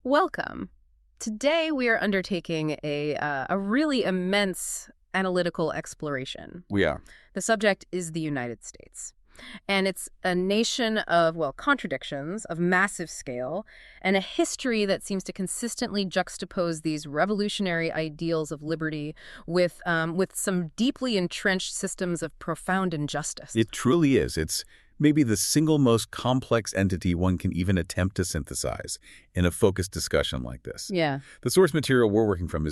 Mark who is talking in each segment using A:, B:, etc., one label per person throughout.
A: Welcome. Today we are undertaking a really immense analytical exploration.
B: We are.
A: The subject is the United States. And it's a nation of, well, contradictions of massive scale and a history that seems to consistently juxtapose these revolutionary ideals of liberty with some deeply entrenched systems of profound injustice.
B: It truly is. It's maybe the single most complex entity one can even attempt to synthesize in a focused discussion like this.
A: Yeah.
B: The source material we're working from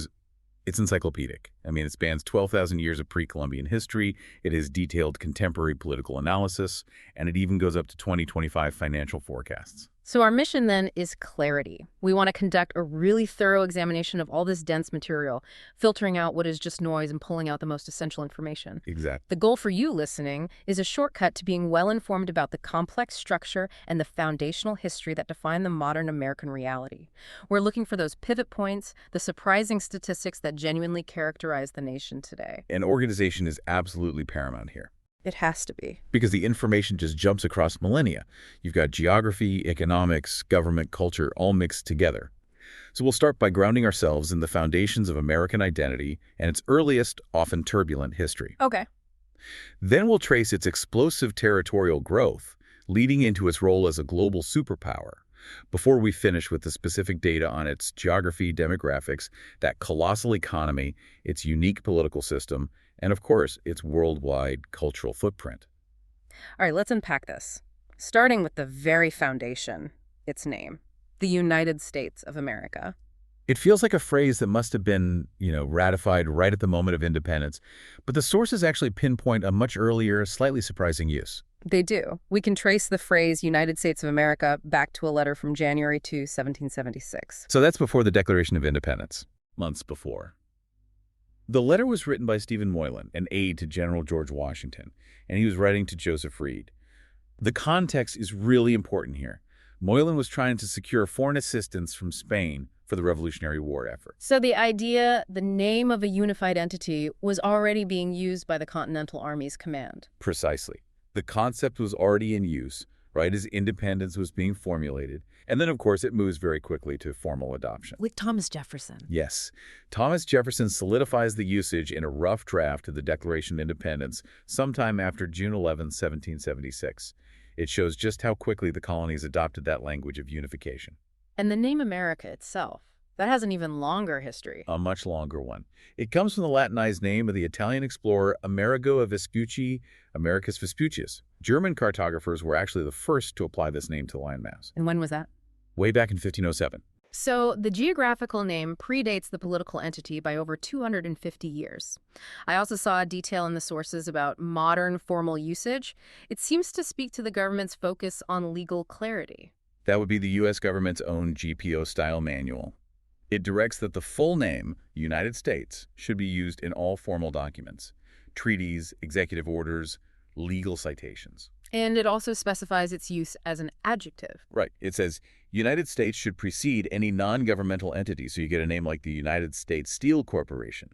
B: it's encyclopedic. I mean, it spans 12,000 years of pre-Columbian history. It has detailed contemporary political analysis, and it even goes up to 2025 financial forecasts.
A: So our mission then is clarity. We want to conduct a really thorough examination of all this dense material, filtering out what is just noise and pulling out the most essential information.
B: Exactly.
A: The goal for you listening is a shortcut to being well-informed about the complex structure and the foundational history that define the modern American reality. We're looking for those pivot points, the surprising statistics that genuinely characterize the nation today.
B: And organization is absolutely paramount here.
A: It has to be.
B: Because the information just jumps across millennia. You've got geography, economics, government, culture, all mixed together. So we'll start by grounding ourselves in the foundations of American identity and its earliest, often turbulent history.
A: Okay.
B: Then we'll trace its explosive territorial growth, leading into its role as a global superpower, before we finish with the specific data on its geography, demographics, that colossal economy, its unique political system, and of course, its worldwide cultural footprint.
A: All right, let's unpack this. Starting with the very foundation, its name, the United States of America.
B: It feels like a phrase that must have been, ratified right at the moment of independence, but the sources actually pinpoint a much earlier, slightly surprising use.
A: They do. We can trace the phrase United States of America back to a letter from January 2, 1776.
B: So that's before the Declaration of Independence, months before. The letter was written by Stephen Moylan, an aide to General George Washington, and he was writing to Joseph Reed. The context is really important here. Moylan was trying to secure foreign assistance from Spain for the Revolutionary War effort.
A: So the idea, the name of a unified entity, was already being used by the Continental Army's command.
B: Precisely. The concept was already in use, right as independence was being formulated. And then, of course, it moves very quickly to formal adoption.
A: With Thomas Jefferson.
B: Yes. Thomas Jefferson solidifies the usage in a rough draft of the Declaration of Independence sometime after June 11, 1776. It shows just how quickly the colonies adopted that language of unification.
A: And the name America itself, that has an even longer history.
B: A much longer one. It comes from the Latinized name of the Italian explorer Amerigo Vespucci, Americus Vespucius. German cartographers were actually the first to apply this name to the landmass.
A: And when was that?
B: Way back in 1507.
A: So the geographical name predates the political entity by over 250 years. I also saw a detail in the sources about modern formal usage. It seems to speak to the government's focus on legal clarity.
B: That would be the U.S. government's own GPO-style manual. It directs that the full name, United States, should be used in all formal documents, treaties, executive orders, legal citations.
A: And it also specifies its use as an adjective.
B: Right. It says United States should precede any non-governmental entity, so you get a name like the United States Steel Corporation.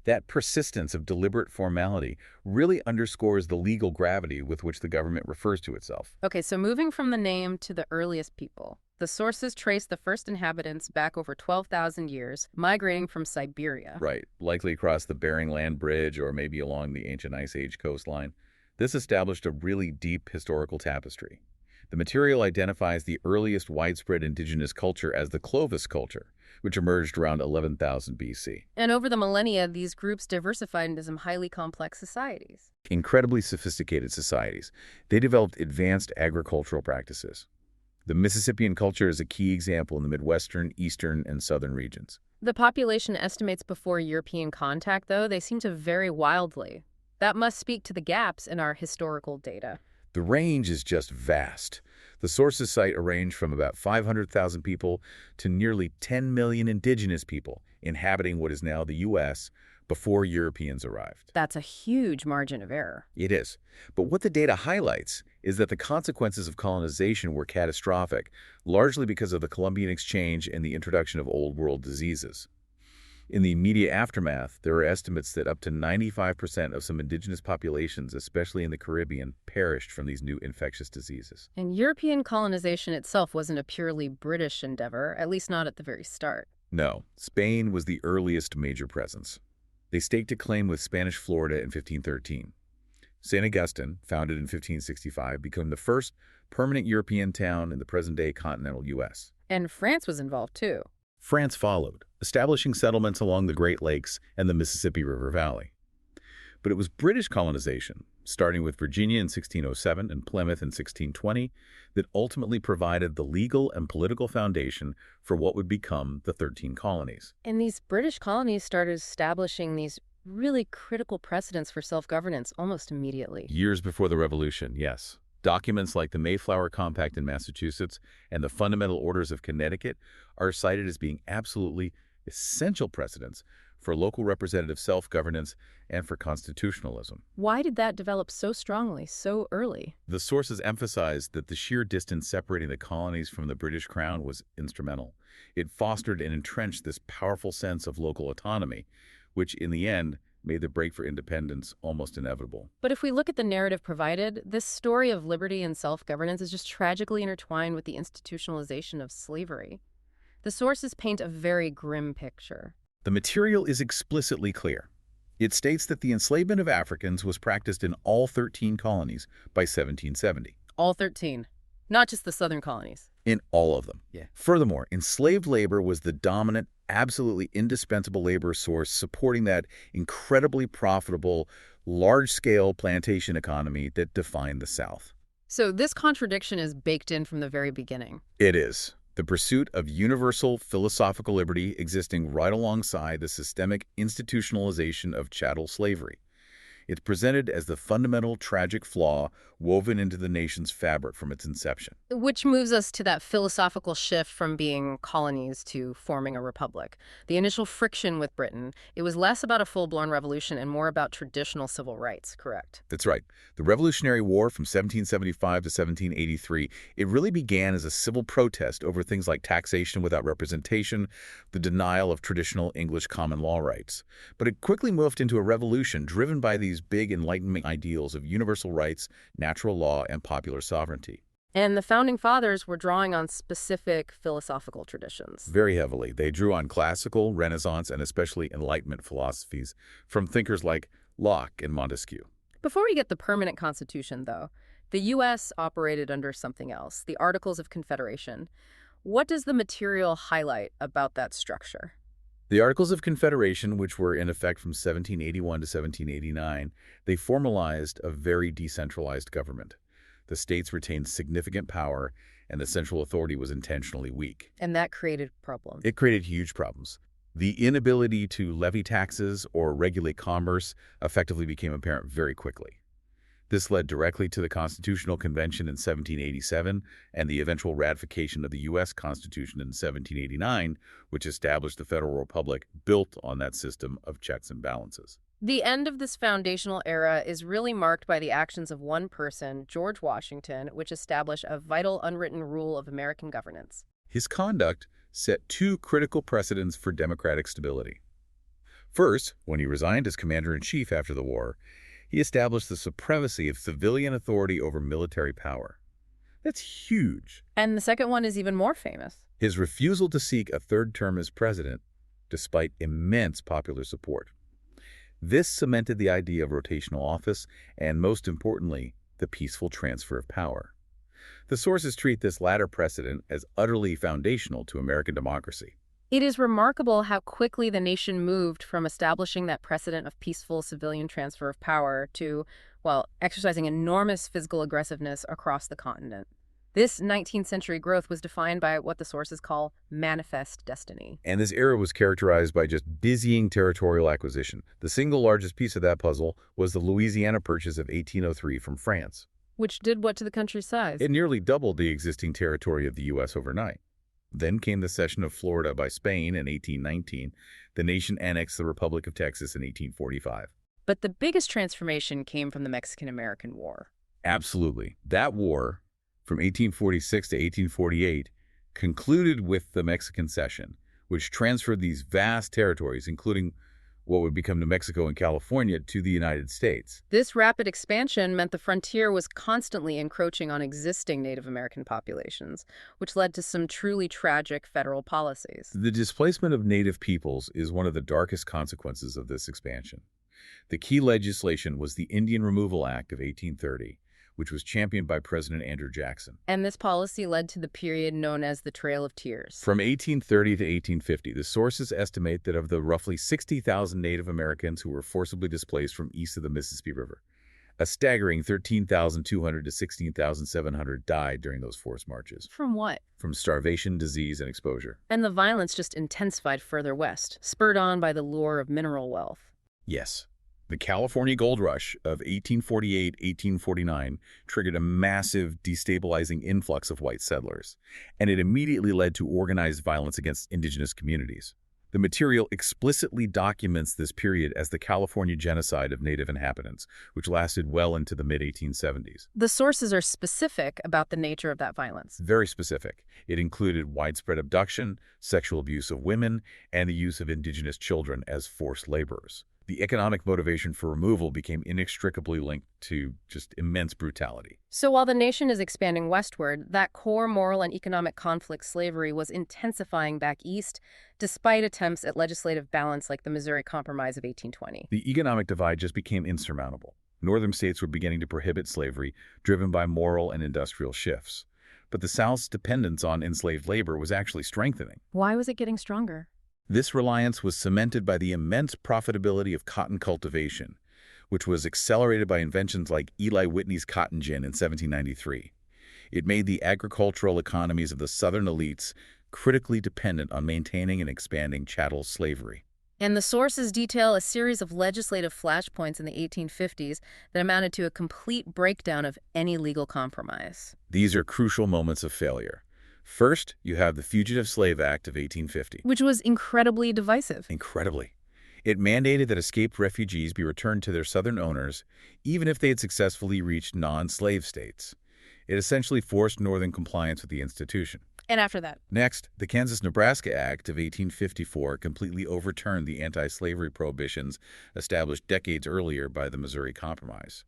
B: That persistence of deliberate formality really underscores the legal gravity with which the government refers to itself.
A: Okay, so moving from the name to the earliest people. The sources trace the first inhabitants back over 12,000 years, migrating from Siberia.
B: Right, likely across the Bering Land Bridge or maybe along the ancient Ice Age coastline. This established a really deep historical tapestry. The material identifies the earliest widespread indigenous culture as the Clovis culture, which emerged around 11,000 BC.
A: And over the millennia, these groups diversified into some highly complex societies.
B: Incredibly sophisticated societies. They developed advanced agricultural practices. The Mississippian culture is a key example in the Midwestern, Eastern, and Southern regions.
A: The population estimates before European contact, though, they seem to vary wildly. That must speak to the gaps in our historical data.
B: The range is just vast. The sources cite a range from about 500,000 people to nearly 10 million indigenous people inhabiting what is now the U.S. before Europeans arrived.
A: That's a huge margin of error.
B: It is. But what the data highlights is that the consequences of colonization were catastrophic, largely because of the Columbian exchange and the introduction of Old World diseases. In the immediate aftermath, there are estimates that up to 95% of some indigenous populations, especially in the Caribbean, perished from these new infectious diseases.
A: And European colonization itself wasn't a purely British endeavor, at least not at the very start.
B: No, Spain was the earliest major presence. They staked a claim with Spanish Florida in 1513. St. Augustine, founded in 1565, became the first permanent European town in the present-day continental U.S.
A: And France was involved too.
B: France followed, establishing settlements along the Great Lakes and the Mississippi River Valley. But it was British colonization, starting with Virginia in 1607 and Plymouth in 1620, that ultimately provided the legal and political foundation for what would become the 13 colonies.
A: And these British colonies started establishing these really critical precedents for self-governance almost immediately.
B: Years before the Revolution, yes. Documents like the Mayflower Compact in Massachusetts and the Fundamental Orders of Connecticut are cited as being absolutely essential precedents for local representative self-governance and for constitutionalism.
A: Why did that develop so strongly, so early?
B: The sources emphasized that the sheer distance separating the colonies from the British Crown was instrumental. It fostered and entrenched this powerful sense of local autonomy, which in the end made the break for independence almost inevitable.
A: But if we look at the narrative provided, this story of liberty and self-governance is just tragically intertwined with the institutionalization of slavery. The sources paint a very grim picture.
B: The material is explicitly clear. It states that the enslavement of Africans was practiced in all 13 colonies by 1770.
A: All 13, not just the southern colonies.
B: In all of them.
A: Yeah.
B: Furthermore, enslaved labor was the dominant, absolutely indispensable labor source supporting that incredibly profitable, large-scale plantation economy that defined the South.
A: So this contradiction is baked in from the very beginning.
B: It is. The pursuit of universal philosophical liberty existing right alongside the systemic institutionalization of chattel slavery. It's presented as the fundamental tragic flaw woven into the nation's fabric from its inception.
A: Which moves us to that philosophical shift from being colonies to forming a republic. The initial friction with Britain, it was less about a full-blown revolution and more about traditional civil rights, correct?
B: That's right. The Revolutionary War from 1775 to 1783, it really began as a civil protest over things like taxation without representation, the denial of traditional English common law rights. But it quickly moved into a revolution driven by these big Enlightenment ideals of universal rights, natural law, and popular sovereignty.
A: And the Founding Fathers were drawing on specific philosophical traditions.
B: Very heavily. They drew on classical, Renaissance, and especially Enlightenment philosophies from thinkers like Locke and Montesquieu.
A: Before we get the permanent constitution, though, the U.S. operated under something else, the Articles of Confederation. What does the material highlight about that structure?
B: The Articles of Confederation, which were in effect from 1781 to 1789, they formalized a very decentralized government. The states retained significant power, and the central authority was intentionally weak.
A: And that created problems.
B: It created huge problems. The inability to levy taxes or regulate commerce effectively became apparent very quickly. This led directly to the Constitutional Convention in 1787 and the eventual ratification of the U.S. Constitution in 1789, which established the Federal Republic built on that system of checks and balances.
A: The end of this foundational era is really marked by the actions of one person, George Washington, which established a vital unwritten rule of American governance.
B: His conduct set two critical precedents for democratic stability. First, when he resigned as commander-in-chief after the war, he established the supremacy of civilian authority over military power. That's huge.
A: And the second one is even more famous.
B: His refusal to seek a third term as president, despite immense popular support. This cemented the idea of rotational office and, most importantly, the peaceful transfer of power. The sources treat this latter precedent as utterly foundational to American democracy.
A: It is remarkable how quickly the nation moved from establishing that precedent of peaceful civilian transfer of power to, well, exercising enormous physical aggressiveness across the continent. This 19th century growth was defined by what the sources call manifest destiny.
B: And this era was characterized by just dizzying territorial acquisition. The single largest piece of that puzzle was the Louisiana Purchase of 1803 from France.
A: Which did what to the country's size?
B: It nearly doubled the existing territory of the U.S. overnight. Then came the cession of Florida by Spain in 1819. The nation annexed the Republic of Texas in 1845.
A: But the biggest transformation came from the Mexican-American War.
B: Absolutely. That war, from 1846 to 1848, concluded with the Mexican cession, which transferred these vast territories, including what would become New Mexico and California, to the United States.
A: This rapid expansion meant the frontier was constantly encroaching on existing Native American populations, which led to some truly tragic federal policies.
B: The displacement of Native peoples is one of the darkest consequences of this expansion. The key legislation was the Indian Removal Act of 1830, which was championed by President Andrew Jackson.
A: And this policy led to the period known as the Trail of Tears.
B: From 1830 to 1850, the sources estimate that of the roughly 60,000 Native Americans who were forcibly displaced from east of the Mississippi River, a staggering 13,200 to 16,700 died during those forced marches.
A: From what?
B: From starvation, disease, and exposure.
A: And the violence just intensified further west, spurred on by the lure of mineral wealth.
B: Yes. The California Gold Rush of 1848-1849 triggered a massive, destabilizing influx of white settlers, and it immediately led to organized violence against indigenous communities. The material explicitly documents this period as the California genocide of Native inhabitants, which lasted well into the mid-1870s.
A: The sources are specific about the nature of that violence.
B: Very specific. It included widespread abduction, sexual abuse of women, and the use of indigenous children as forced laborers. The economic motivation for removal became inextricably linked to just immense brutality.
A: So while the nation is expanding westward, that core moral and economic conflict, slavery, was intensifying back east, despite attempts at legislative balance like the Missouri Compromise of 1820.
B: The economic divide just became insurmountable. Northern states were beginning to prohibit slavery, driven by moral and industrial shifts. But the South's dependence on enslaved labor was actually strengthening.
A: Why was it getting stronger?
B: This reliance was cemented by the immense profitability of cotton cultivation, which was accelerated by inventions like Eli Whitney's cotton gin in 1793. It made the agricultural economies of the Southern elites critically dependent on maintaining and expanding chattel slavery.
A: And the sources detail a series of legislative flashpoints in the 1850s that amounted to a complete breakdown of any legal compromise.
B: These are crucial moments of failure. First, you have the Fugitive Slave Act of 1850.
A: Which was incredibly divisive.
B: Incredibly. It mandated that escaped refugees be returned to their Southern owners, even if they had successfully reached non-slave states. It essentially forced Northern compliance with the institution.
A: And after that?
B: Next, the Kansas-Nebraska Act of 1854 completely overturned the anti-slavery prohibitions established decades earlier by the Missouri Compromise.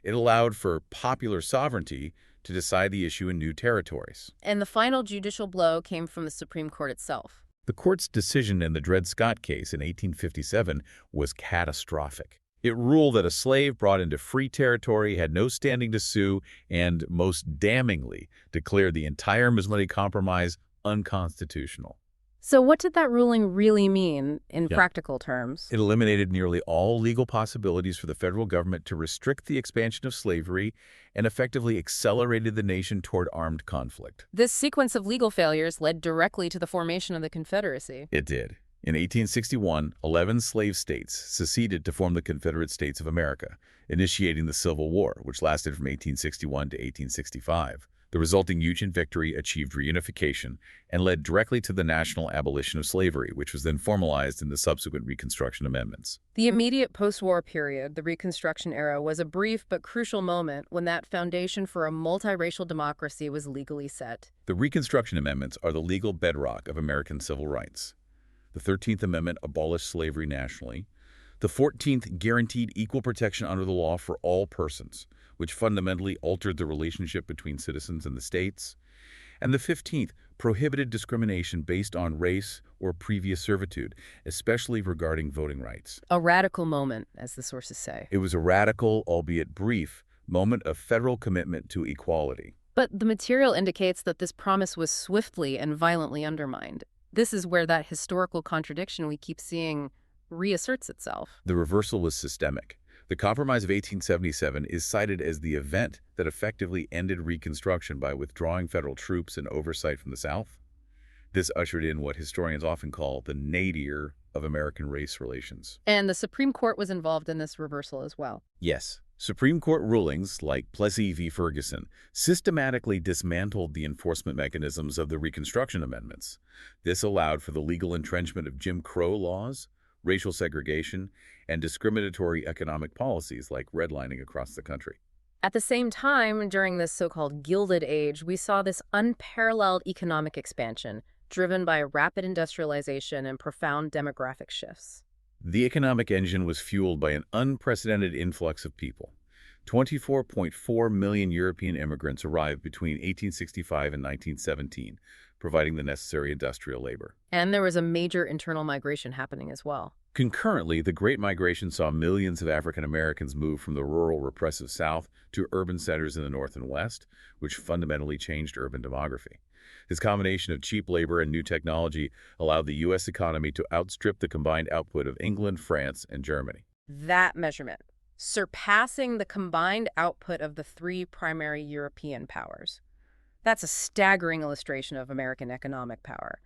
B: It allowed for popular sovereignty to decide the issue in new territories.
A: And the final judicial blow came from the Supreme Court itself.
B: The court's decision in the Dred Scott case in 1857 was catastrophic. It ruled that a slave brought into free territory had no standing to sue and, most damningly, declared the entire Missouri Compromise unconstitutional.
A: So what did that ruling really mean in practical terms?
B: It eliminated nearly all legal possibilities for the federal government to restrict the expansion of slavery and effectively accelerated the nation toward armed conflict.
A: This sequence of legal failures led directly to the formation of the Confederacy.
B: It did. In 1861, 11 slave states seceded to form the Confederate States of America, initiating the Civil War, which lasted from 1861 to 1865. The resulting Union victory achieved reunification and led directly to the national abolition of slavery, which was then formalized in the subsequent Reconstruction Amendments.
A: The immediate post-war period, the Reconstruction era, was a brief but crucial moment when that foundation for a multiracial democracy was legally set.
B: The Reconstruction Amendments are the legal bedrock of American civil rights. The 13th Amendment abolished slavery nationally. The 14th guaranteed equal protection under the law for all persons, which fundamentally altered the relationship between citizens and the states. And the 15th prohibited discrimination based on race or previous servitude, especially regarding voting rights.
A: A radical moment, as the sources say.
B: It was a radical, albeit brief, moment of federal commitment to equality.
A: But the material indicates that this promise was swiftly and violently undermined. This is where that historical contradiction we keep seeing reasserts itself.
B: The reversal was systemic. The Compromise of 1877 is cited as the event that effectively ended Reconstruction by withdrawing federal troops and oversight from the South. This ushered in what historians often call the nadir of American race relations.
A: And the Supreme Court was involved in this reversal as well.
B: Yes. Supreme Court rulings, like Plessy v. Ferguson, systematically dismantled the enforcement mechanisms of the Reconstruction Amendments. This allowed for the legal entrenchment of Jim Crow laws, racial segregation, and discriminatory economic policies like redlining across the country.
A: At the same time, during this so-called Gilded Age, we saw this unparalleled economic expansion, driven by rapid industrialization and profound demographic shifts.
B: The economic engine was fueled by an unprecedented influx of people. 24.4 million European immigrants arrived between 1865 and 1917, providing the necessary industrial labor.
A: And there was a major internal migration happening as well.
B: Concurrently, the Great Migration saw millions of African Americans move from the rural, repressive South to urban centers in the North and West, which fundamentally changed urban demography. This combination of cheap labor and new technology allowed the U.S. economy to outstrip the combined output of England, France, and Germany.
A: That measurement, surpassing the combined output of the three primary European powers. That's a staggering illustration of American economic power.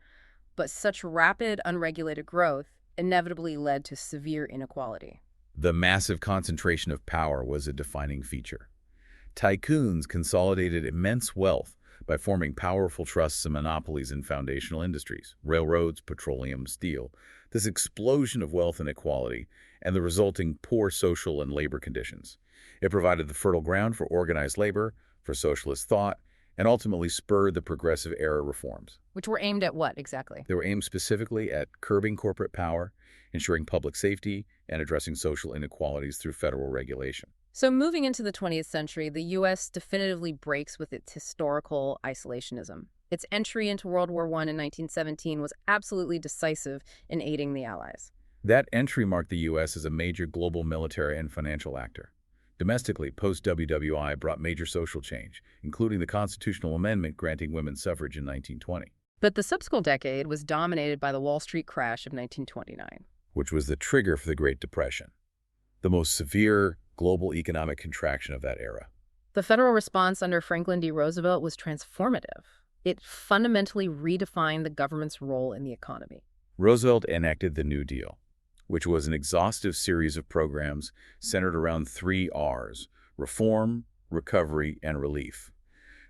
A: But such rapid, unregulated growth inevitably led to severe inequality.
B: The massive concentration of power was a defining feature. Tycoons consolidated immense wealth by forming powerful trusts and monopolies in foundational industries, railroads, petroleum, steel. This explosion of wealth inequality and the resulting poor social and labor conditions. It provided the fertile ground for organized labor, for socialist thought, and ultimately spurred the progressive era reforms.
A: Which were aimed at what exactly?
B: They were aimed specifically at curbing corporate power, ensuring public safety, and addressing social inequalities through federal regulation.
A: So moving into the 20th century, the U.S. definitively breaks with its historical isolationism. Its entry into World War I in 1917 was absolutely decisive in aiding the Allies.
B: That entry marked the U.S. as a major global military and financial actor. Domestically, post-WWI brought major social change, including the constitutional amendment granting women's suffrage in 1920.
A: But the subsequent decade was dominated by the Wall Street crash of 1929.
B: Which was the trigger for the Great Depression, the most severe global economic contraction of that era.
A: The federal response under Franklin D. Roosevelt was transformative. It fundamentally redefined the government's role in the economy.
B: Roosevelt enacted the New Deal, which was an exhaustive series of programs centered around three R's: reform, recovery, and relief.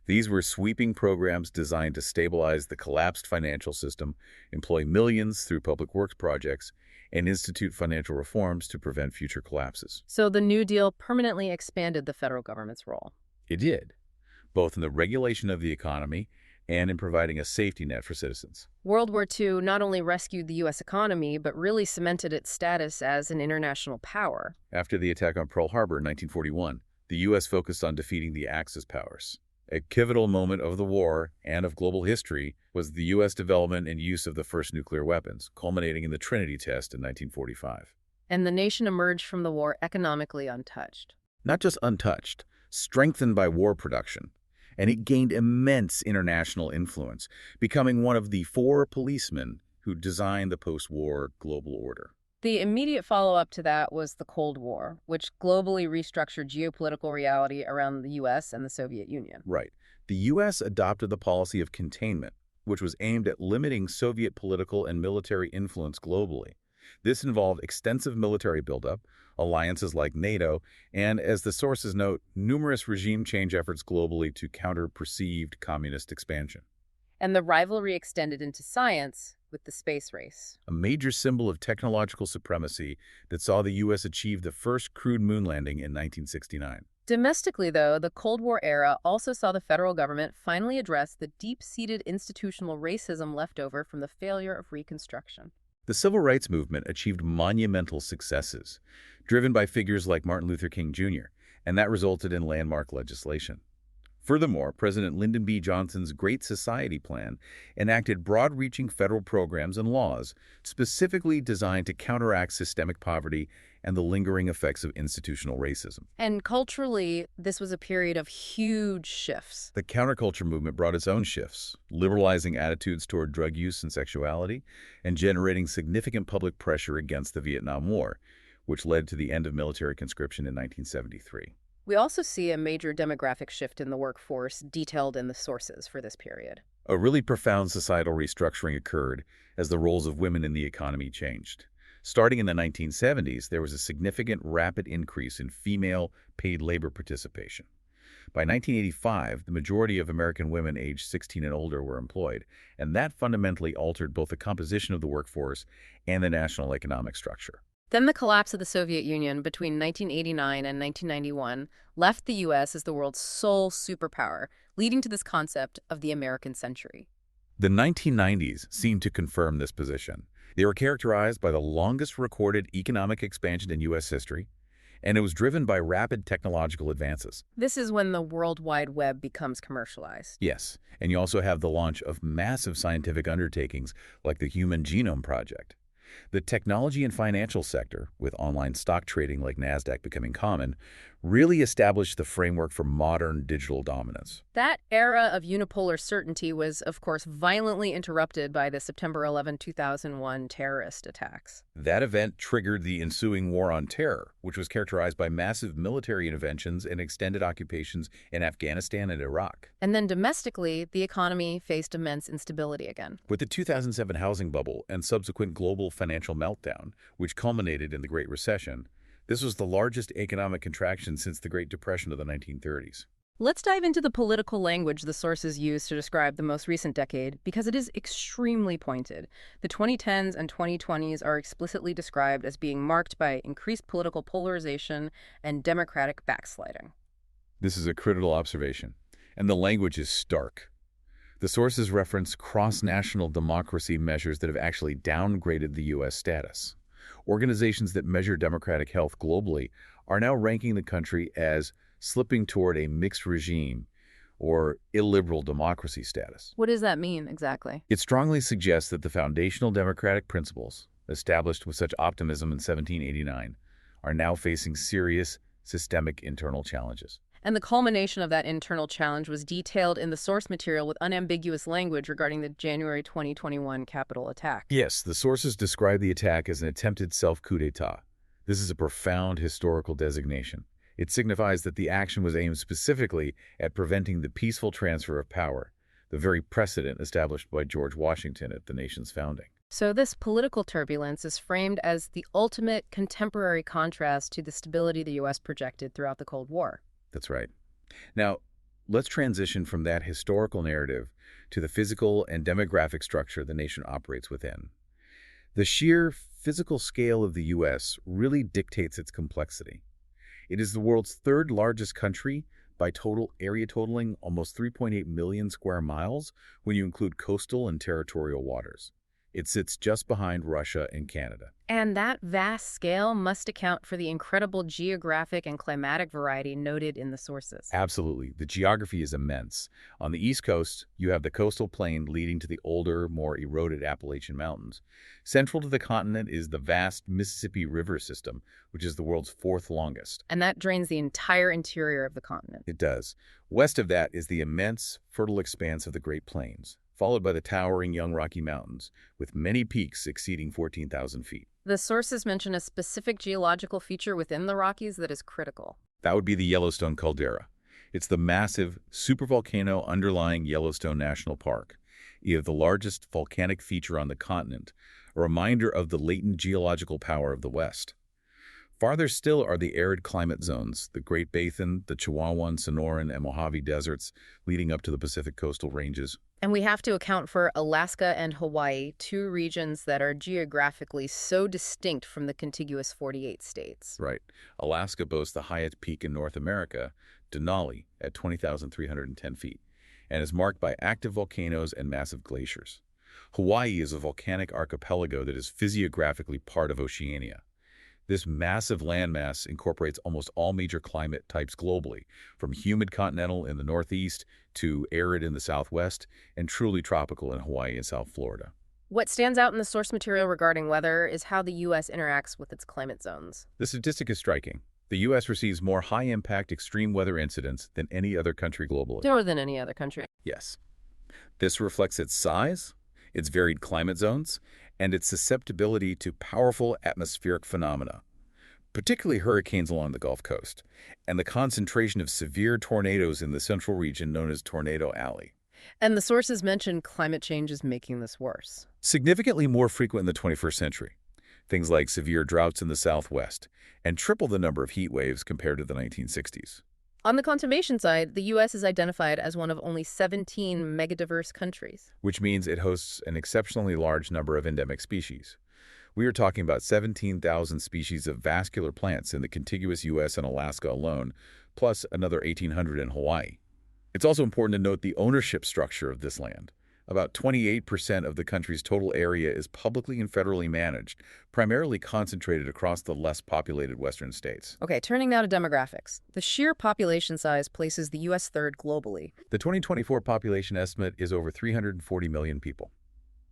B: These were sweeping programs designed to stabilize the collapsed financial system, employ millions through public works projects, and institute financial reforms to prevent future collapses.
A: So the New Deal permanently expanded the federal government's role.
B: It did, both in the regulation of the economy and in providing a safety net for citizens.
A: World War II not only rescued the U.S. economy, but really cemented its status as an international power.
B: After the attack on Pearl Harbor in 1941, the U.S. focused on defeating the Axis powers. A pivotal moment of the war and of global history was the U.S. development and use of the first nuclear weapons, culminating in the Trinity test in 1945.
A: And the nation emerged from the war economically untouched.
B: Not just untouched, strengthened by war production. And it gained immense international influence, becoming one of the four policemen who designed the post-war global order.
A: The immediate follow-up to that was the Cold War, which globally restructured geopolitical reality around the U.S. and the Soviet Union.
B: Right. The U.S. adopted the policy of containment, which was aimed at limiting Soviet political and military influence globally. This involved extensive military buildup, alliances like NATO, and, as the sources note, numerous regime change efforts globally to counter perceived communist expansion.
A: And the rivalry extended into science with the space race.
B: A major symbol of technological supremacy that saw the U.S. achieve the first crewed moon landing in 1969.
A: Domestically, though, the Cold War era also saw the federal government finally address the deep-seated institutional racism left over from the failure of Reconstruction.
B: The civil rights movement achieved monumental successes, driven by figures like Martin Luther King Jr., and that resulted in landmark legislation. Furthermore, President Lyndon B. Johnson's Great Society Plan enacted broad-reaching federal programs and laws specifically designed to counteract systemic poverty and the lingering effects of institutional racism.
A: And culturally, this was a period of huge shifts.
B: The counterculture movement brought its own shifts, liberalizing attitudes toward drug use and sexuality, and generating significant public pressure against the Vietnam War, which led to the end of military conscription in 1973.
A: We also see a major demographic shift in the workforce detailed in the sources for this period.
B: A really profound societal restructuring occurred as the roles of women in the economy changed. Starting in the 1970s, there was a significant rapid increase in female paid labor participation. By 1985, the majority of American women aged 16 and older were employed, and that fundamentally altered both the composition of the workforce and the national economic structure.
A: Then the collapse of the Soviet Union between 1989 and 1991 left the U.S. as the world's sole superpower, leading to this concept of the American century.
B: The 1990s seemed to confirm this position. They were characterized by the longest recorded economic expansion in U.S. history, and it was driven by rapid technological advances.
A: This is when the World Wide Web becomes commercialized.
B: Yes, and you also have the launch of massive scientific undertakings like the Human Genome Project. The technology and financial sector, with online stock trading like NASDAQ becoming common, really established the framework for modern digital dominance.
A: That era of unipolar certainty was, of course, violently interrupted by the September 11, 2001 terrorist attacks.
B: That event triggered the ensuing War on Terror, which was characterized by massive military interventions and extended occupations in Afghanistan and Iraq.
A: And then domestically, the economy faced immense instability again.
B: With the 2007 housing bubble and subsequent global financial meltdown, which culminated in the Great Recession, this was the largest economic contraction since the Great Depression of the 1930s.
A: Let's dive into the political language the sources use to describe the most recent decade, because it is extremely pointed. The 2010s and 2020s are explicitly described as being marked by increased political polarization and democratic backsliding.
B: This is a critical observation, and the language is stark. The sources reference cross-national democracy measures that have actually downgraded the U.S. status. Organizations that measure democratic health globally are now ranking the country as slipping toward a mixed regime or illiberal democracy status.
A: What does that mean exactly?
B: It strongly suggests that the foundational democratic principles, established with such optimism in 1789, are now facing serious, systemic internal challenges.
A: And the culmination of that internal challenge was detailed in the source material with unambiguous language regarding the January 2021 Capitol attack.
B: Yes, the sources describe the attack as an attempted self-coup d'etat. This is a profound historical designation. It signifies that the action was aimed specifically at preventing the peaceful transfer of power, the very precedent established by George Washington at the nation's founding.
A: So this political turbulence is framed as the ultimate contemporary contrast to the stability the U.S. projected throughout the Cold War.
B: That's right. Now, let's transition from that historical narrative to the physical and demographic structure the nation operates within. The sheer physical scale of the U.S. really dictates its complexity. It is the world's third largest country by total area totaling almost 3.8 million square miles when you include coastal and territorial waters. It sits just behind Russia and Canada.
A: And that vast scale must account for the incredible geographic and climatic variety noted in the sources.
B: Absolutely. The geography is immense. On the East Coast, you have the coastal plain leading to the older, more eroded Appalachian Mountains. Central to the continent is the vast Mississippi River system, which is the world's fourth longest.
A: And that drains the entire interior of the continent.
B: It does. West of that is the immense, fertile expanse of the Great Plains, followed by the towering young Rocky Mountains, with many peaks exceeding 14,000 feet.
A: The sources mention a specific geological feature within the Rockies that is critical.
B: That would be the Yellowstone caldera. It's the massive supervolcano underlying Yellowstone National Park. You have the largest volcanic feature on the continent, a reminder of the latent geological power of the West. Farther still are the arid climate zones, the Great Basin, the Chihuahuan, Sonoran, and Mojave deserts leading up to the Pacific coastal ranges.
A: And we have to account for Alaska and Hawaii, two regions that are geographically so distinct from the contiguous 48 states.
B: Right. Alaska boasts the highest peak in North America, Denali, at 20,310 feet, and is marked by active volcanoes and massive glaciers. Hawaii is a volcanic archipelago that is physiographically part of Oceania. This massive landmass incorporates almost all major climate types globally, from humid continental in the northeast to arid in the southwest and truly tropical in Hawaii and South Florida.
A: What stands out in the source material regarding weather is how the U.S. interacts with its climate zones.
B: The statistic is striking. The U.S. receives more high-impact extreme weather incidents than any other country globally.
A: More than any other country.
B: Yes. This reflects its size, its varied climate zones, and its susceptibility to powerful atmospheric phenomena, particularly hurricanes along the Gulf Coast, and the concentration of severe tornadoes in the central region known as Tornado Alley.
A: And the sources mention climate change is making this worse.
B: Significantly more frequent in the 21st century. Things like severe droughts in the Southwest, and triple the number of heat waves compared to the 1960s.
A: On the conservation side, the U.S. is identified as one of only 17 megadiverse countries.
B: Which means it hosts an exceptionally large number of endemic species. We are talking about 17,000 species of vascular plants in the contiguous U.S. and Alaska alone, plus another 1,800 in Hawaii. It's also important to note the ownership structure of this land. About 28% of the country's total area is publicly and federally managed, primarily concentrated across the less populated western states.
A: Okay, turning now to demographics. The sheer population size places the U.S. third globally.
B: The 2024 population estimate is over 340 million people.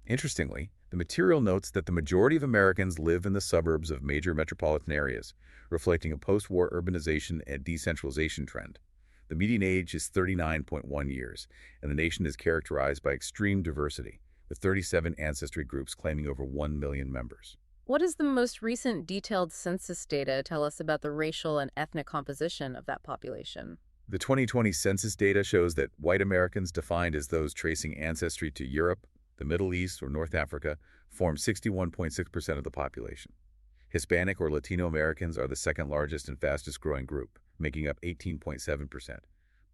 B: Interestingly, the material notes that the majority of Americans live in the suburbs of major metropolitan areas, reflecting a post-war urbanization and decentralization trend. The median age is 39.1 years, and the nation is characterized by extreme diversity, with 37 ancestry groups claiming over 1 million members.
A: What does the most recent detailed census data tell us about the racial and ethnic composition of that population?
B: The 2020 census data shows that white Americans, defined as those tracing ancestry to Europe, the Middle East, or North Africa, form 61.6% of the population. Hispanic or Latino Americans are the second largest and fastest growing group, making up 18.7%.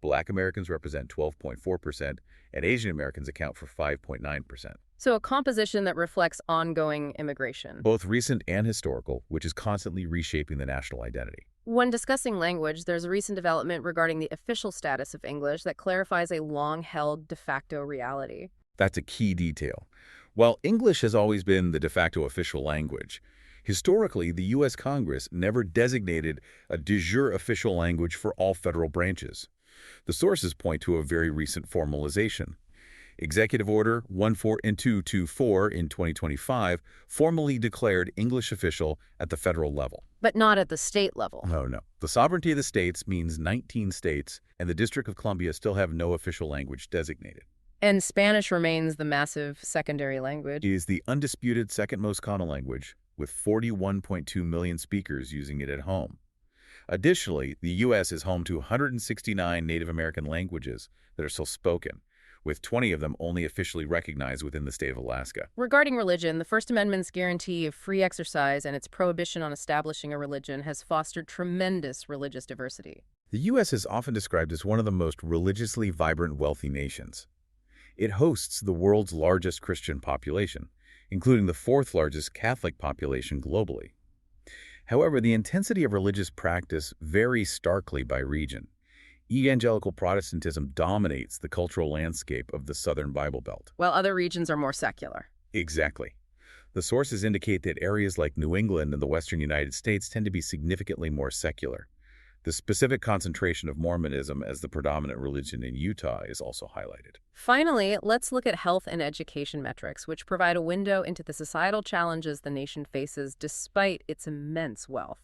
B: Black Americans represent 12.4%, and Asian Americans account for 5.9%.
A: So a composition that reflects ongoing immigration.
B: Both recent and historical, which is constantly reshaping the national identity.
A: When discussing language, there's a recent development regarding the official status of English that clarifies a long-held de facto reality.
B: That's a key detail. While English has always been the de facto official language, historically, the U.S. Congress never designated a de jure official language for all federal branches. The sources point to a very recent formalization. Executive Order 14224 in 2025 formally declared English official at the federal level.
A: But not at the state level.
B: No. The sovereignty of the states means 19 states, and the District of Columbia still have no official language designated.
A: And Spanish remains the massive secondary language.
B: It is the undisputed second most common language, with 41.2 million speakers using it at home. Additionally, the U.S. is home to 169 Native American languages that are still spoken, with 20 of them only officially recognized within the state of Alaska.
A: Regarding religion, the First Amendment's guarantee of free exercise and its prohibition on establishing a religion has fostered tremendous religious diversity.
B: The U.S. is often described as one of the most religiously vibrant, wealthy nations. It hosts the world's largest Christian population, including the fourth largest Catholic population globally. However, the intensity of religious practice varies starkly by region. Evangelical Protestantism dominates the cultural landscape of the Southern Bible Belt.
A: While other regions are more secular.
B: Exactly. The sources indicate that areas like New England and the western United States tend to be significantly more secular. The specific concentration of Mormonism as the predominant religion in Utah is also highlighted.
A: Finally, let's look at health and education metrics, which provide a window into the societal challenges the nation faces despite its immense wealth.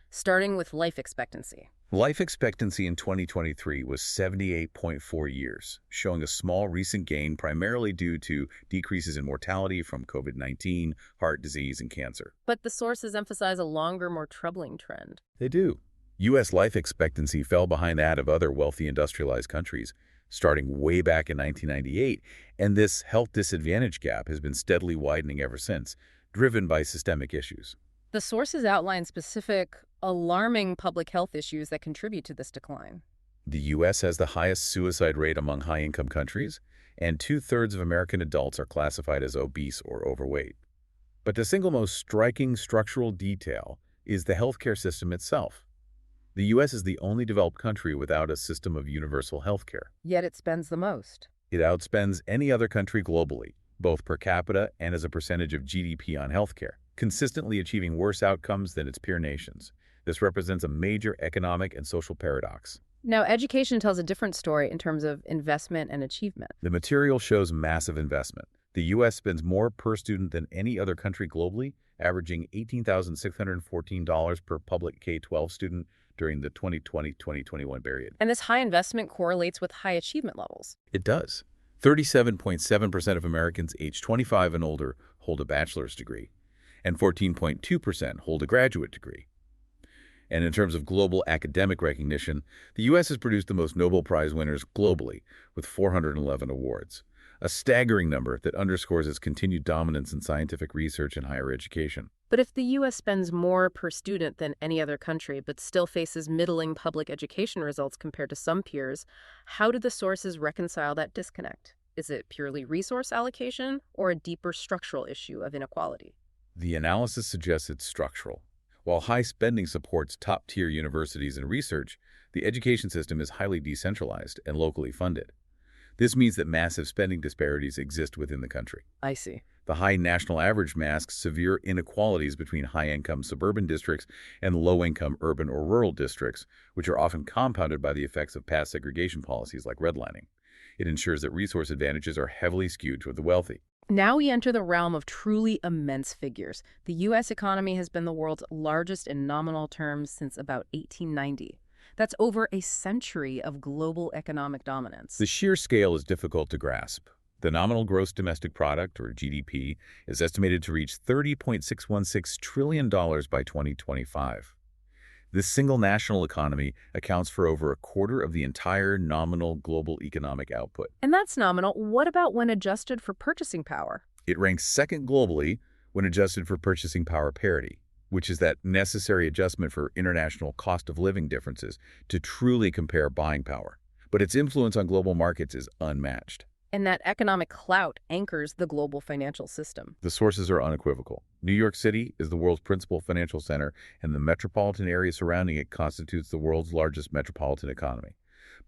A: Starting with life expectancy.
B: Life expectancy in 2023 was 78.4 years, showing a small recent gain primarily due to decreases in mortality from COVID-19, heart disease, and cancer.
A: But the sources emphasize a longer, more troubling trend.
B: They do. U.S. life expectancy fell behind that of other wealthy industrialized countries, starting way back in 1998, and this health disadvantage gap has been steadily widening ever since, driven by systemic issues.
A: The sources outline specific, alarming public health issues that contribute to this decline.
B: The U.S. has the highest suicide rate among high-income countries, and 2/3 of American adults are classified as obese or overweight. But the single most striking structural detail is the healthcare system itself. The U.S. is the only developed country without a system of universal health care.
A: Yet it spends the most.
B: It outspends any other country globally, both per capita and as a percentage of GDP on healthcare, consistently achieving worse outcomes than its peer nations. This represents a major economic and social paradox.
A: Now, education tells a different story in terms of investment and achievement.
B: The material shows massive investment. The U.S. spends more per student than any other country globally, averaging $18,614 per public K-12 student during the 2020-2021 period.
A: And this high investment correlates with high achievement levels.
B: It does. 37.7% of Americans aged 25 and older hold a bachelor's degree, and 14.2% hold a graduate degree. And in terms of global academic recognition, the U.S. has produced the most Nobel Prize winners globally, with 411 awards, a staggering number that underscores its continued dominance in scientific research and higher education.
A: But if the U.S. spends more per student than any other country, but still faces middling public education results compared to some peers, how do the sources reconcile that disconnect? Is it purely resource allocation or a deeper structural issue of inequality?
B: The analysis suggests it's structural. While high spending supports top-tier universities and research, the education system is highly decentralized and locally funded. This means that massive spending disparities exist within the country.
A: I see.
B: The high national average masks severe inequalities between high-income suburban districts and low-income urban or rural districts, which are often compounded by the effects of past segregation policies like redlining. It ensures that resource advantages are heavily skewed toward the wealthy.
A: Now we enter the realm of truly immense figures. The U.S. economy has been the world's largest in nominal terms since about 1890. That's over a century of global economic dominance.
B: The sheer scale is difficult to grasp. The nominal gross domestic product, or GDP, is estimated to reach $30.616 trillion by 2025. This single national economy accounts for over a quarter of the entire nominal global economic output.
A: And that's nominal. What about when adjusted for purchasing power?
B: It ranks second globally when adjusted for purchasing power parity, which is that necessary adjustment for international cost of living differences to truly compare buying power. But its influence on global markets is unmatched.
A: And that economic clout anchors the global financial system.
B: The sources are unequivocal. New York City is the world's principal financial center, and the metropolitan area surrounding it constitutes the world's largest metropolitan economy.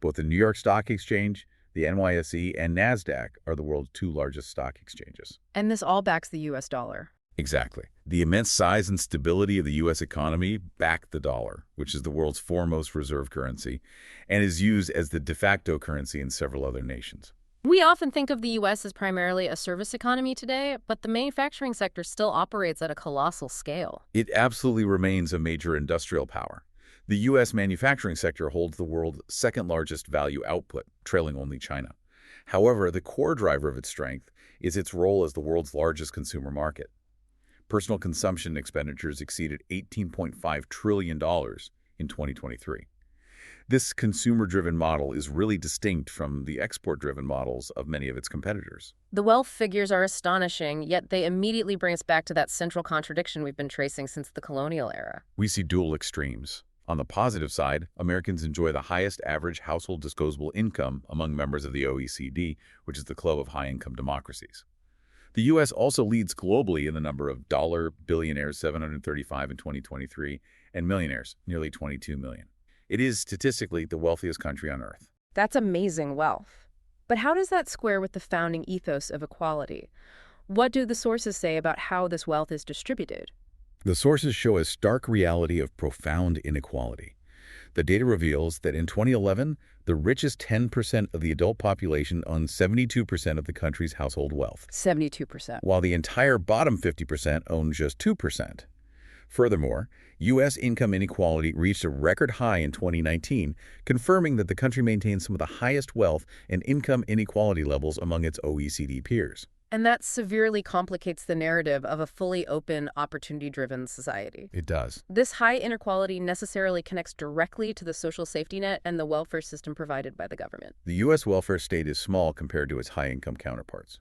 B: Both the New York Stock Exchange, the NYSE, and NASDAQ are the world's two largest stock exchanges.
A: And this all backs the U.S. dollar.
B: Exactly. The immense size and stability of the U.S. economy back the dollar, which is the world's foremost reserve currency, and is used as the de facto currency in several other nations.
A: We often think of the U.S. as primarily a service economy today, but the manufacturing sector still operates at a colossal scale.
B: It absolutely remains a major industrial power. The U.S. manufacturing sector holds the world's second largest value output, trailing only China. However, the core driver of its strength is its role as the world's largest consumer market. Personal consumption expenditures exceeded $18.5 trillion in 2023. This consumer-driven model is really distinct from the export-driven models of many of its competitors.
A: The wealth figures are astonishing, yet they immediately bring us back to that central contradiction we've been tracing since the colonial era.
B: We see dual extremes. On the positive side, Americans enjoy the highest average household disposable income among members of the OECD, which is the club of high-income democracies. The U.S. also leads globally in the number of billionaires, 735 in 2023, and millionaires, nearly 22 million. It is statistically the wealthiest country on Earth.
A: That's amazing wealth. But how does that square with the founding ethos of equality? What do the sources say about how this wealth is distributed?
B: The sources show a stark reality of profound inequality. The data reveals that in 2011, the richest 10% of the adult population owned 72% of the country's household wealth.
A: 72%.
B: While the entire bottom 50% owned just 2%. Furthermore, U.S. income inequality reached a record high in 2019, confirming that the country maintains some of the highest wealth and income inequality levels among its OECD peers.
A: And that severely complicates the narrative of a fully open, opportunity-driven society.
B: It does.
A: This high inequality necessarily connects directly to the social safety net and the welfare system provided by the government.
B: The U.S. welfare state is small compared to its high-income counterparts.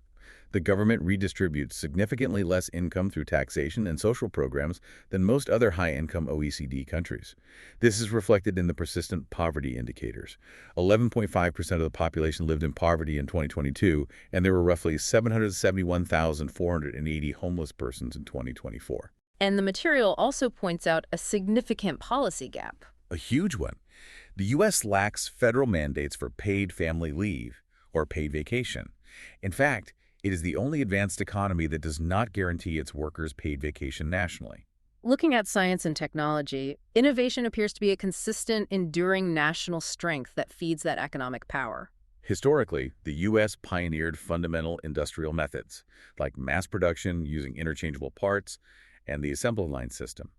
B: The government redistributes significantly less income through taxation and social programs than most other high-income OECD countries. This is reflected in the persistent poverty indicators. 11.5% of the population lived in poverty in 2022, and there were roughly 771,480 homeless persons in 2024.
A: And the material also points out a significant policy gap.
B: A huge one. The U.S. lacks federal mandates for paid family leave or paid vacation. In fact, it is the only advanced economy that does not guarantee its workers paid vacation nationally.
A: Looking at science and technology, innovation appears to be a consistent, enduring national strength that feeds that economic power.
B: Historically, the U.S. pioneered fundamental industrial methods, like mass production using interchangeable parts and the assembly line system.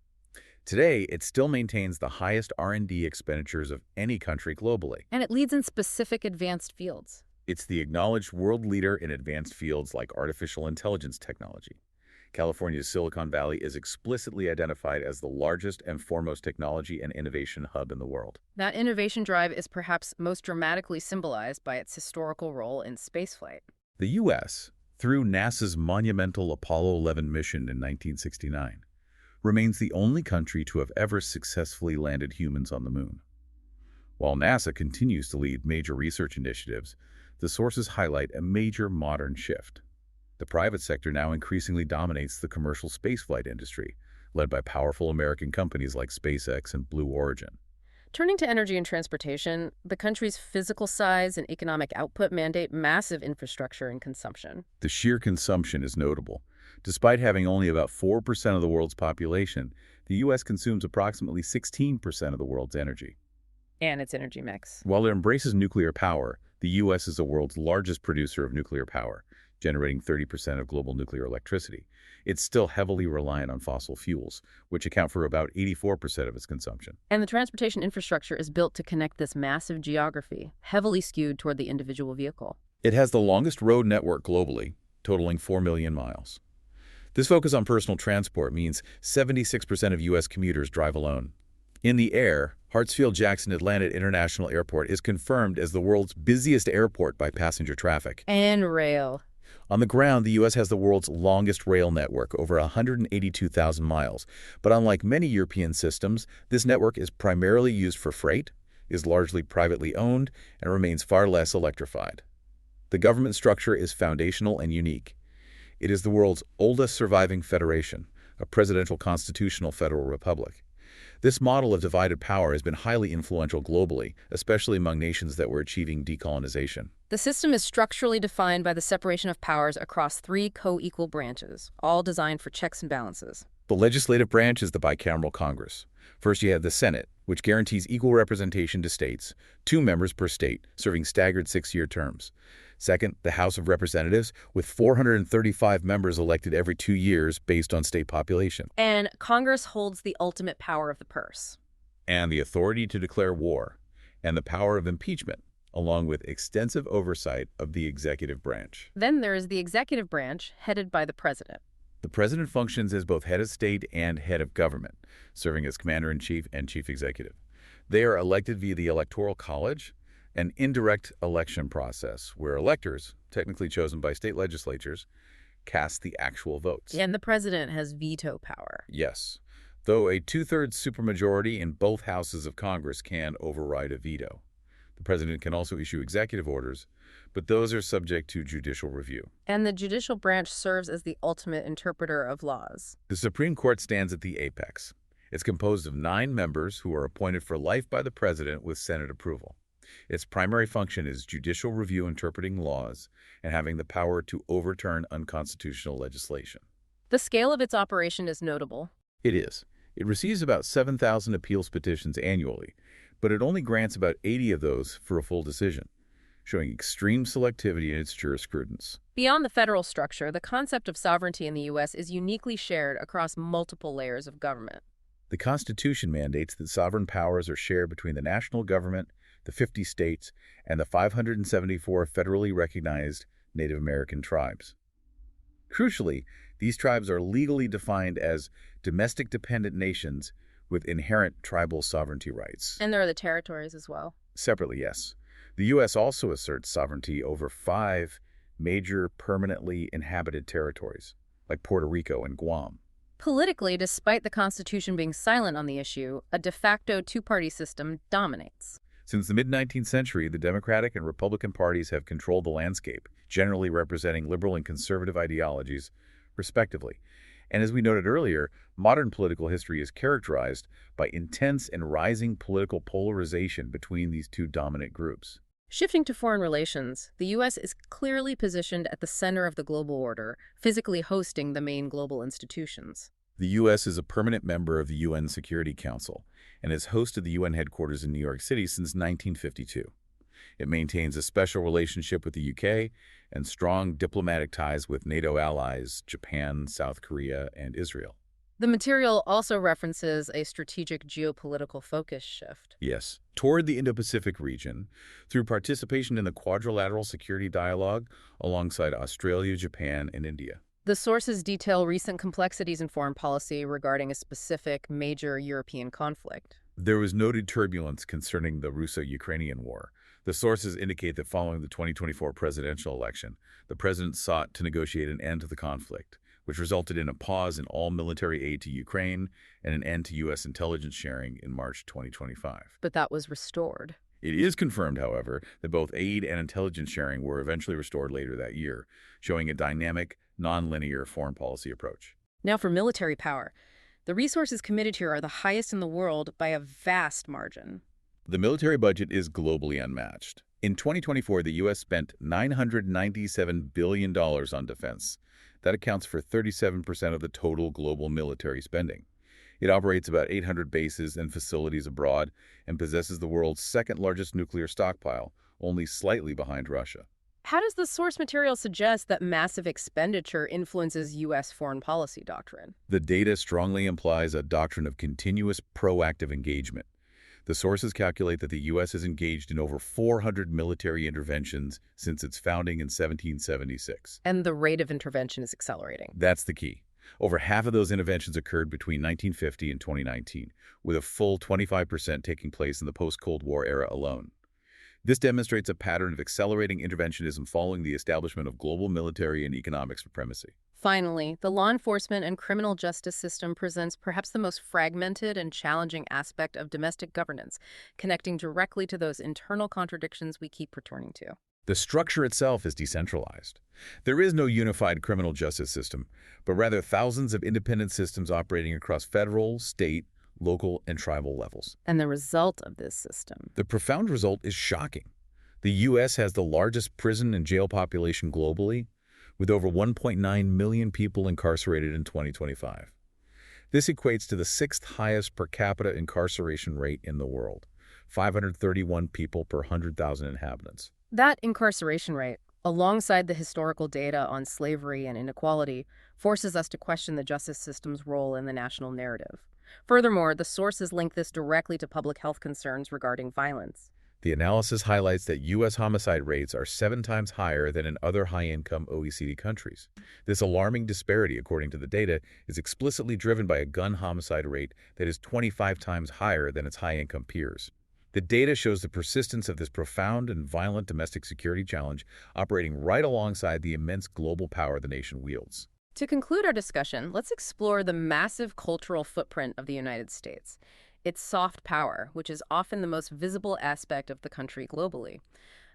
B: Today, it still maintains the highest R&D expenditures of any country globally.
A: And it leads in specific advanced fields.
B: It's the acknowledged world leader in advanced fields like artificial intelligence technology. California's Silicon Valley is explicitly identified as the largest and foremost technology and innovation hub in the world.
A: That innovation drive is perhaps most dramatically symbolized by its historical role in spaceflight.
B: The U.S., through NASA's monumental Apollo 11 mission in 1969, remains the only country to have ever successfully landed humans on the moon. While NASA continues to lead major research initiatives, the sources highlight a major modern shift. The private sector now increasingly dominates the commercial spaceflight industry, led by powerful American companies like SpaceX and Blue Origin.
A: Turning to energy and transportation, the country's physical size and economic output mandate massive infrastructure and consumption.
B: The sheer consumption is notable. Despite having only about 4% of the world's population, the U.S. consumes approximately 16% of the world's energy.
A: And its energy mix.
B: While it embraces nuclear power, the U.S. is the world's largest producer of nuclear power, generating 30% of global nuclear electricity. It's still heavily reliant on fossil fuels, which account for about 84% of its consumption.
A: And the transportation infrastructure is built to connect this massive geography, heavily skewed toward the individual vehicle.
B: It has the longest road network globally, totaling 4 million miles. This focus on personal transport means 76% of U.S. commuters drive alone. In the air, Hartsfield-Jackson Atlanta International Airport is confirmed as the world's busiest airport by passenger traffic.
A: And rail.
B: On the ground, the U.S. has the world's longest rail network, over 182,000 miles. But unlike many European systems, this network is primarily used for freight, is largely privately owned, and remains far less electrified. The government structure is foundational and unique. It is the world's oldest surviving federation, a presidential constitutional federal republic. This model of divided power has been highly influential globally, especially among nations that were achieving decolonization.
A: The system is structurally defined by the separation of powers across three co-equal branches, all designed for checks and balances.
B: The legislative branch is the bicameral Congress. First, you have the Senate, which guarantees equal representation to states, 2 members per state, serving staggered 6-year terms. Second, the House of Representatives, with 435 members elected every 2 years based on state population.
A: And Congress holds the ultimate power of the purse.
B: And the authority to declare war, and the power of impeachment, along with extensive oversight of the executive branch.
A: Then there is the executive branch, headed by the president.
B: The president functions as both head of state and head of government, serving as commander-in-chief and chief executive. They are elected via the Electoral College, an indirect election process where electors, technically chosen by state legislatures, cast the actual votes.
A: And the president has veto power.
B: Yes, though a 2/3 supermajority in both houses of Congress can override a veto. The president can also issue executive orders, but those are subject to judicial review.
A: And the judicial branch serves as the ultimate interpreter of laws.
B: The Supreme Court stands at the apex. It's composed of 9 members who are appointed for life by the president with Senate approval. Its primary function is judicial review interpreting laws and having the power to overturn unconstitutional legislation.
A: The scale of its operation is notable.
B: It is. It receives about 7,000 appeals petitions annually, but it only grants about 80 of those for a full decision, showing extreme selectivity in its jurisprudence.
A: Beyond the federal structure, the concept of sovereignty in the U.S. is uniquely shared across multiple layers of government.
B: The Constitution mandates that sovereign powers are shared between the national government, the 50 states, and the 574 federally recognized Native American tribes. Crucially, these tribes are legally defined as domestic dependent nations with inherent tribal sovereignty rights.
A: And there are the territories as well.
B: Separately, yes. The U.S. also asserts sovereignty over 5 major permanently inhabited territories, like Puerto Rico and Guam.
A: Politically, despite the Constitution being silent on the issue, a de facto two-party system dominates.
B: Since the mid-19th century, the Democratic and Republican parties have controlled the landscape, generally representing liberal and conservative ideologies, respectively. And as we noted earlier, modern political history is characterized by intense and rising political polarization between these two dominant groups.
A: Shifting to foreign relations, the U.S. is clearly positioned at the center of the global order, physically hosting the main global institutions.
B: The U.S. is a permanent member of the UN Security Council and has hosted the UN headquarters in New York City since 1952. It maintains a special relationship with the U.K. and strong diplomatic ties with NATO allies Japan, South Korea, and Israel.
A: The material also references a strategic geopolitical focus shift.
B: Yes, toward the Indo-Pacific region, through participation in the Quadrilateral Security Dialogue alongside Australia, Japan, and India.
A: The sources detail recent complexities in foreign policy regarding a specific major European conflict.
B: There was noted turbulence concerning the Russo-Ukrainian war. The sources indicate that following the 2024 presidential election, the president sought to negotiate an end to the conflict, which resulted in a pause in all military aid to Ukraine and an end to U.S. intelligence sharing in March 2025.
A: But that was restored.
B: It is confirmed, however, that both aid and intelligence sharing were eventually restored later that year, showing a dynamic, non-linear foreign policy approach.
A: Now for military power. The resources committed here are the highest in the world by a vast margin.
B: The military budget is globally unmatched. In 2024, the U.S. spent $997 billion on defense. That accounts for 37% of the total global military spending. It operates about 800 bases and facilities abroad and possesses the world's second-largest nuclear stockpile, only slightly behind Russia.
A: How does the source material suggest that massive expenditure influences U.S. foreign policy doctrine?
B: The data strongly implies a doctrine of continuous proactive engagement. The sources calculate that the U.S. has engaged in over 400 military interventions since its founding in 1776.
A: And the rate of intervention is accelerating.
B: That's the key. Over half of those interventions occurred between 1950 and 2019, with a full 25% taking place in the post-Cold War era alone. This demonstrates a pattern of accelerating interventionism following the establishment of global military and economic supremacy.
A: Finally, the law enforcement and criminal justice system presents perhaps the most fragmented and challenging aspect of domestic governance, connecting directly to those internal contradictions we keep returning to.
B: The structure itself is decentralized. There is no unified criminal justice system, but rather thousands of independent systems operating across federal, state, local, and tribal levels.
A: And the result of this system?
B: The profound result is shocking. The U.S. has the largest prison and jail population globally, with over 1.9 million people incarcerated in 2025. This equates to the sixth highest per capita incarceration rate in the world, 531 people per 100,000 inhabitants.
A: That incarceration rate, alongside the historical data on slavery and inequality, forces us to question the justice system's role in the national narrative. Furthermore, the sources link this directly to public health concerns regarding violence.
B: The analysis highlights that U.S. homicide rates are 7 times higher than in other high-income OECD countries. This alarming disparity, according to the data, is explicitly driven by a gun homicide rate that is 25 times higher than its high-income peers. The data shows the persistence of this profound and violent domestic security challenge operating right alongside the immense global power the nation wields.
A: To conclude our discussion, let's explore the massive cultural footprint of the United States. Its soft power, which is often the most visible aspect of the country globally.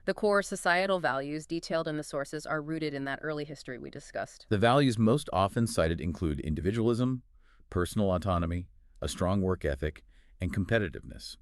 A: The core societal values detailed in the sources are rooted in that early history we discussed.
B: The values most often cited include individualism, personal autonomy, a strong work ethic, and competitiveness.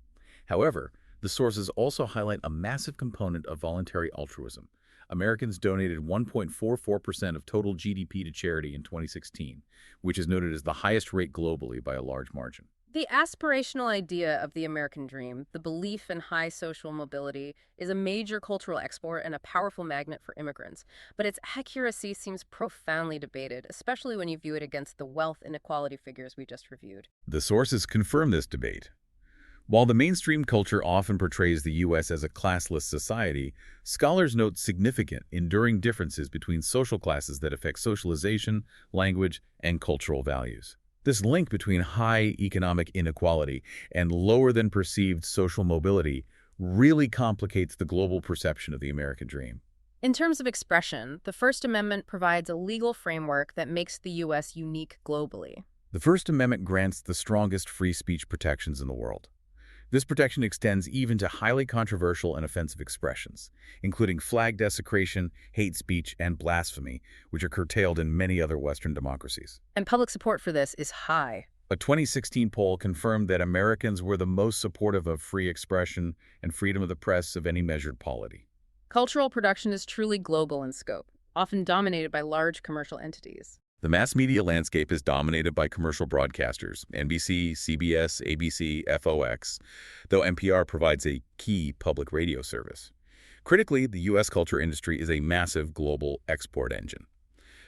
B: However, the sources also highlight a massive component of voluntary altruism. Americans donated 1.44% of total GDP to charity in 2016, which is noted as the highest rate globally by a large margin.
A: The aspirational idea of the American dream, the belief in high social mobility, is a major cultural export and a powerful magnet for immigrants. But its accuracy seems profoundly debated, especially when you view it against the wealth inequality figures we just reviewed.
B: The sources confirm this debate. While the mainstream culture often portrays the U.S. as a classless society, scholars note significant, enduring differences between social classes that affect socialization, language, and cultural values. This link between high economic inequality and lower-than-perceived social mobility really complicates the global perception of the American dream.
A: In terms of expression, the First Amendment provides a legal framework that makes the U.S. unique globally.
B: The First Amendment grants the strongest free speech protections in the world. This protection extends even to highly controversial and offensive expressions, including flag desecration, hate speech, and blasphemy, which are curtailed in many other Western democracies.
A: And public support for this is high.
B: A 2016 poll confirmed that Americans were the most supportive of free expression and freedom of the press of any measured polity.
A: Cultural production is truly global in scope, often dominated by large commercial entities.
B: The mass media landscape is dominated by commercial broadcasters, NBC, CBS, ABC, FOX, though NPR provides a key public radio service. Critically, the U.S. culture industry is a massive global export engine.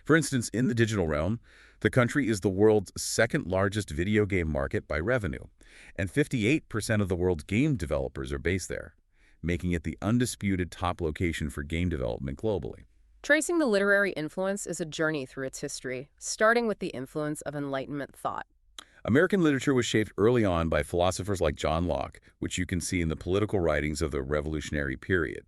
B: For instance, in the digital realm, the country is the world's second-largest video game market by revenue, and 58% of the world's game developers are based there, making it the undisputed top location for game development globally.
A: Tracing the literary influence is a journey through its history, starting with the influence of Enlightenment thought.
B: American literature was shaped early on by philosophers like John Locke, which you can see in the political writings of the Revolutionary period.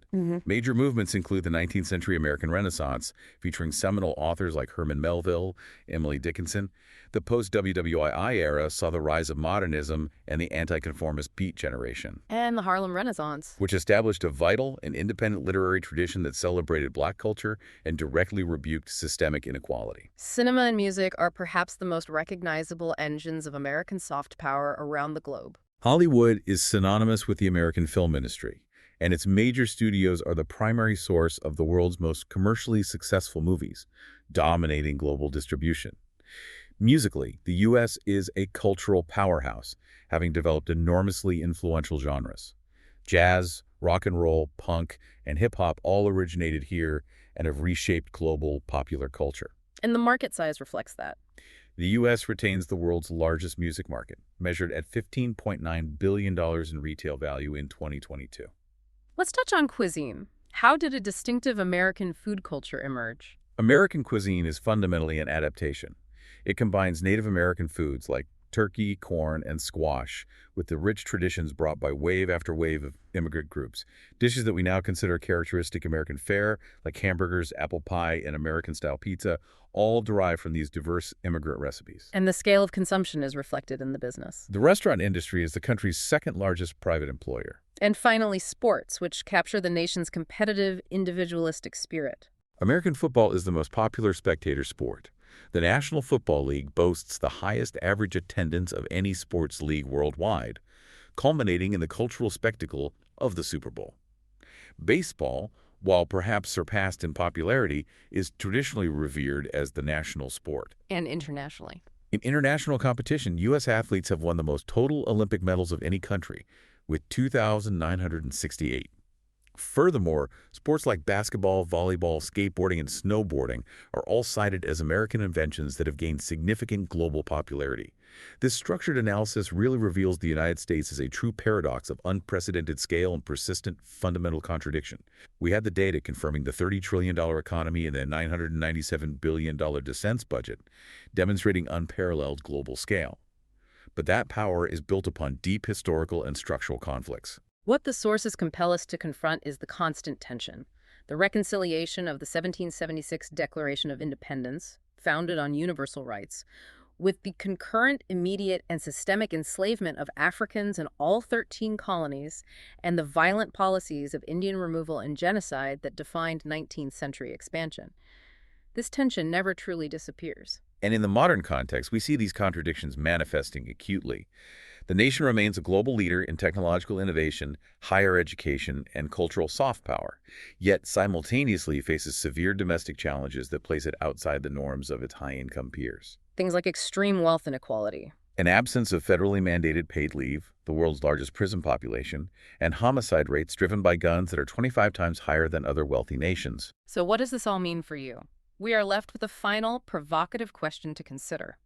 B: Major movements include the 19th century American Renaissance, featuring seminal authors like Herman Melville, Emily Dickinson. The post-WWII era saw the rise of modernism and the anti-conformist Beat generation.
A: And the Harlem Renaissance,
B: which established a vital and independent literary tradition that celebrated Black culture and directly rebuked systemic inequality.
A: Cinema and music are perhaps the most recognizable engines of American soft power around the globe.
B: Hollywood is synonymous with the American film industry, and its major studios are the primary source of the world's most commercially successful movies, dominating global distribution. Musically, the U.S. is a cultural powerhouse, having developed enormously influential genres. Jazz, rock and roll, punk, and hip-hop all originated here and have reshaped global popular culture.
A: And the market size reflects that.
B: The U.S. retains the world's largest music market, measured at $15.9 billion in retail value in 2022.
A: Let's touch on cuisine. How did a distinctive American food culture emerge?
B: American cuisine is fundamentally an adaptation. It combines Native American foods like turkey, corn, and squash with the rich traditions brought by wave after wave of immigrant groups. Dishes that we now consider characteristic American fare, like hamburgers, apple pie, and American-style pizza, all derive from these diverse immigrant recipes.
A: And the scale of consumption is reflected in the business.
B: The restaurant industry is the country's second-largest private employer.
A: And finally, sports, which capture the nation's competitive, individualistic spirit.
B: American football is the most popular spectator sport. The National Football League boasts the highest average attendance of any sports league worldwide, culminating in the cultural spectacle of the Super Bowl. Baseball, while perhaps surpassed in popularity, is traditionally revered as the national sport.
A: And internationally.
B: In international competition, U.S. athletes have won the most total Olympic medals of any country, with 2,968. Furthermore, sports like basketball, volleyball, skateboarding, and snowboarding are all cited as American inventions that have gained significant global popularity. This structured analysis really reveals the United States as a true paradox of unprecedented scale and persistent fundamental contradiction. We had the data confirming the $30 trillion economy and the $997 billion defense budget, demonstrating unparalleled global scale. But that power is built upon deep historical and structural conflicts.
A: What the sources compel us to confront is the constant tension, the reconciliation of the 1776 Declaration of Independence, founded on universal rights, with the concurrent, immediate, and systemic enslavement of Africans in all 13 colonies and the violent policies of Indian removal and genocide that defined 19th century expansion. This tension never truly disappears.
B: And in the modern context, we see these contradictions manifesting acutely. The nation remains a global leader in technological innovation, higher education, and cultural soft power, yet simultaneously faces severe domestic challenges that place it outside the norms of its high-income peers.
A: Things like extreme wealth inequality.
B: An absence of federally mandated paid leave, the world's largest prison population, and homicide rates driven by guns that are 25 times higher than other wealthy nations.
A: So what does this all mean for you? We are left with a final, provocative question to consider.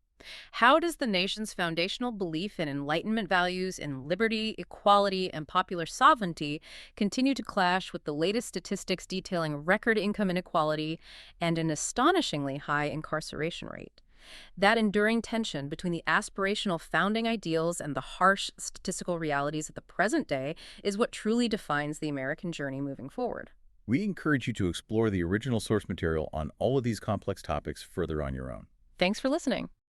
A: How does the nation's foundational belief in Enlightenment values in liberty, equality, and popular sovereignty continue to clash with the latest statistics detailing record income inequality and an astonishingly high incarceration rate? That enduring tension between the aspirational founding ideals and the harsh statistical realities of the present day is what truly defines the American journey moving forward.
B: We encourage you to explore the original source material on all of these complex topics further on your own.
A: Thanks for listening.